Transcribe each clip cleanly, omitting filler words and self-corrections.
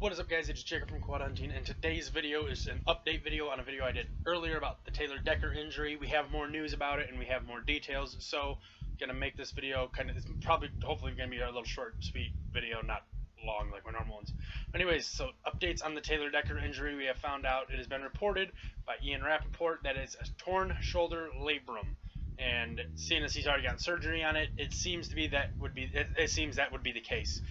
What is up, guys? It's Jacob from QuadHunting, and today's video is an update video on a video I did earlier about the Taylor Decker injury. We have more news about it and we have more details, so I'm gonna make this video it's hopefully gonna be a little short, sweet video, not long like my normal ones. Anyways, so updates on the Taylor Decker injury. We have found out it has been reported by Ian Rappaport that it's a torn shoulder labrum, and seeing as he's already gotten surgery on it, it seems that would be the case.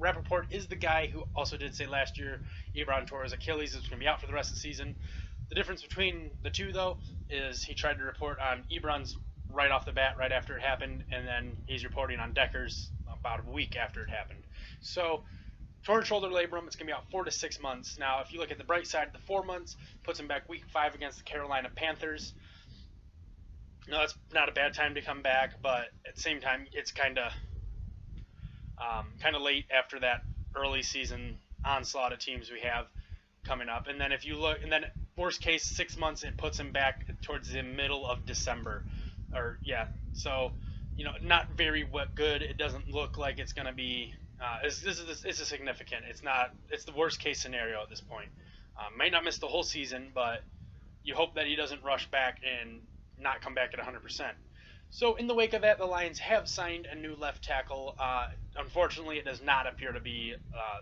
Rappaport is the guy who also did say last year Ebron tore his Achilles, is going to be out for the rest of the season. The difference between the two, though, is he tried to report on Ebron's right off the bat, right after it happened, and then he's reporting on Decker's about a week after it happened. So, torn shoulder labrum, it's going to be out 4 to 6 months. Now, if you look at the bright side, the 4 months puts him back week 5 against the Carolina Panthers. No, that's not a bad time to come back, but at the same time, it's kind of late after that early season onslaught of teams we have coming up. And then if you look, and then worst case 6 months, it puts him back towards the middle of December, so not very good. It doesn't look like it's going to be this is significant. It's the worst case scenario at this point. Might not miss the whole season, but you hope that he doesn't rush back and not come back at 100%. So in the wake of that, the Lions have signed a new left tackle. Unfortunately, it does not appear to be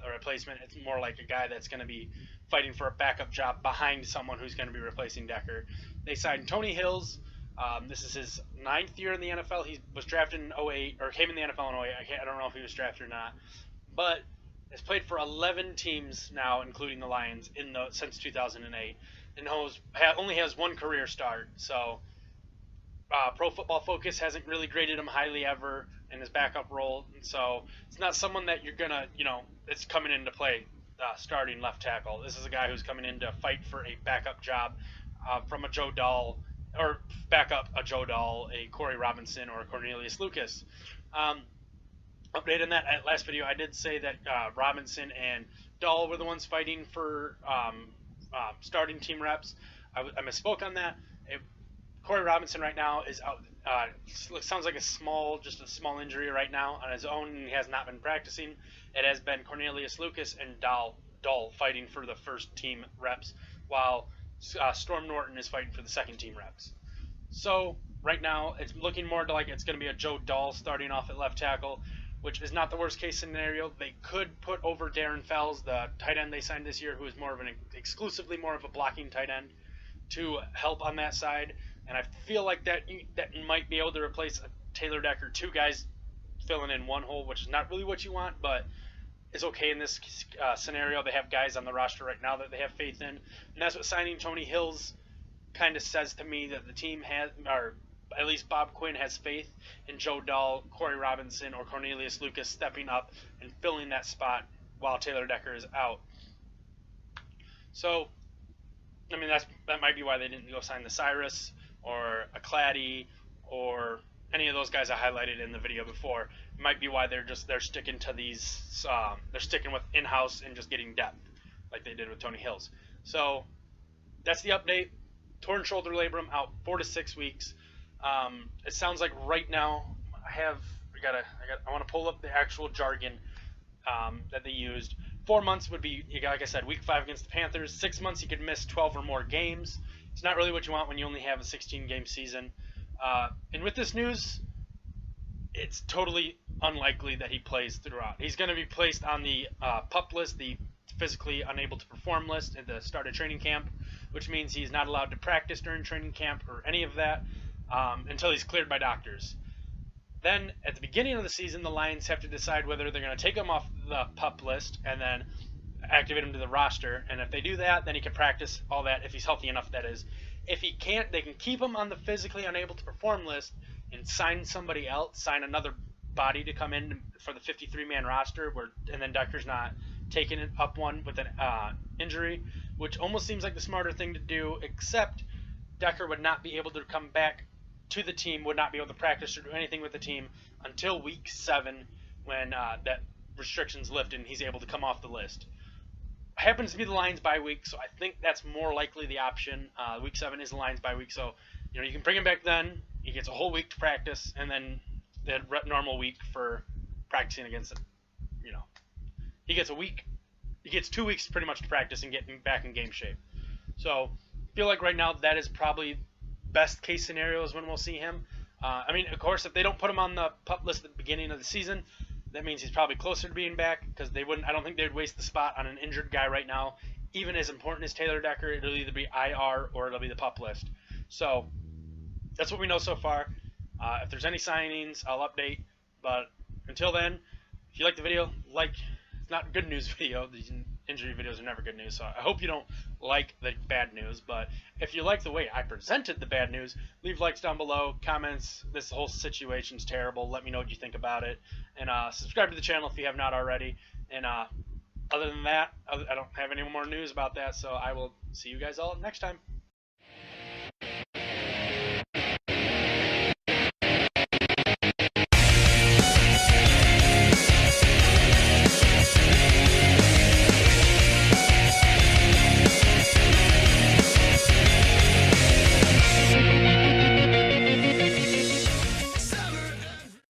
a replacement. It's more like a guy that's going to be fighting for a backup job behind someone who's going to be replacing Decker. They signed Tony Hills. This is his 9th year in the NFL. He was drafted in 2008, or came in the NFL in 2008. I don't know if he was drafted or not. But has played for 11 teams now, including the Lions, since 2008. And only has one career start, so... Pro Football Focus hasn't really graded him highly ever in his backup role, so it's not someone that you're gonna, it's coming into play starting left tackle. This is a guy who's coming in to fight for a backup job from a Joe Dahl, or backup a Joe Dahl, a Corey Robinson, or a Cornelius Lucas. Update on that last video, I did say that Robinson and Dahl were the ones fighting for starting team reps. I misspoke on that. Corey Robinson right now is out. Sounds like just a small injury right now on his own, and he has not been practicing. It has been Cornelius Lucas and Dahl fighting for the first team reps, while Storm Norton is fighting for the second team reps. So right now it's looking more to like it's going to be a Joe Dahl starting off at left tackle, which is not the worst case scenario. They could put over Darren Fells, the tight end they signed this year, who is exclusively more of a blocking tight end, to help on that side. And I feel like that might be able to replace Taylor Decker, 2 guys filling in one hole, which is not really what you want, but is okay in this scenario. They have guys on the roster right now that they have faith in, and that's what signing Tony Hills kind of says to me, that the team has, or at least Bob Quinn has faith in Joe Dahl, Corey Robinson, or Cornelius Lucas stepping up and filling that spot while Taylor Decker is out. So, I mean, that might be why they didn't go sign the Cyrus or a Claddy or any of those guys I highlighted in the video before. It might be why they're sticking to these. They're sticking with in-house and just getting depth, like they did with Tony Hills. So that's the update. Torn shoulder labrum, out 4 to 6 weeks. It sounds like right now I want to pull up the actual jargon that they used. 4 months would be, like I said, week 5 against the Panthers. 6 months, you could miss 12 or more games. It's not really what you want when you only have a 16-game season. And with this news, it's totally unlikely that he plays throughout. He's going to be placed on the PUP list, the physically unable to perform list, at the start of training camp, which means he's not allowed to practice during training camp or any of that until he's cleared by doctors. Then, at the beginning of the season, the Lions have to decide whether they're going to take him off the PUP list and then activate him to the roster. And if they do that, then he can practice all that, if he's healthy enough, that is. If he can't, they can keep him on the physically unable to perform list and sign somebody else, sign another body to come in for the 53-man roster, and then Decker's not taking it up one with an injury, which almost seems like the smarter thing to do, except Decker would not be able to come back to the team, would not be able to practice or do anything with the team until week 7, when that restriction's lifted and he's able to come off the list. Happens to be the Lions bye week, so I think that's more likely the option. Week 7 is the Lions bye week, so you can bring him back then. He gets a whole week to practice, and then the normal week for practicing against he gets a week. He gets 2 weeks pretty much to practice and get back in game shape. So I feel like right now that is probably best case scenario is when we'll see him. I mean, of course, if they don't put him on the PUP list at the beginning of the season, that means he's probably closer to being back, because they wouldn't. I don't think they'd waste the spot on an injured guy right now. Even as important as Taylor Decker, it'll either be IR or it'll be the PUP list. So that's what we know so far. If there's any signings, I'll update. But until then, if you like the video, like. It's not a good news video. These injury videos are never good news, so I hope you don't like the bad news. But if you like the way I presented the bad news, leave likes down below, comments. This whole situation's terrible. Let me know what you think about it. And subscribe to the channel if you have not already. And other than that, I don't have any more news about that, so I will see you guys all next time.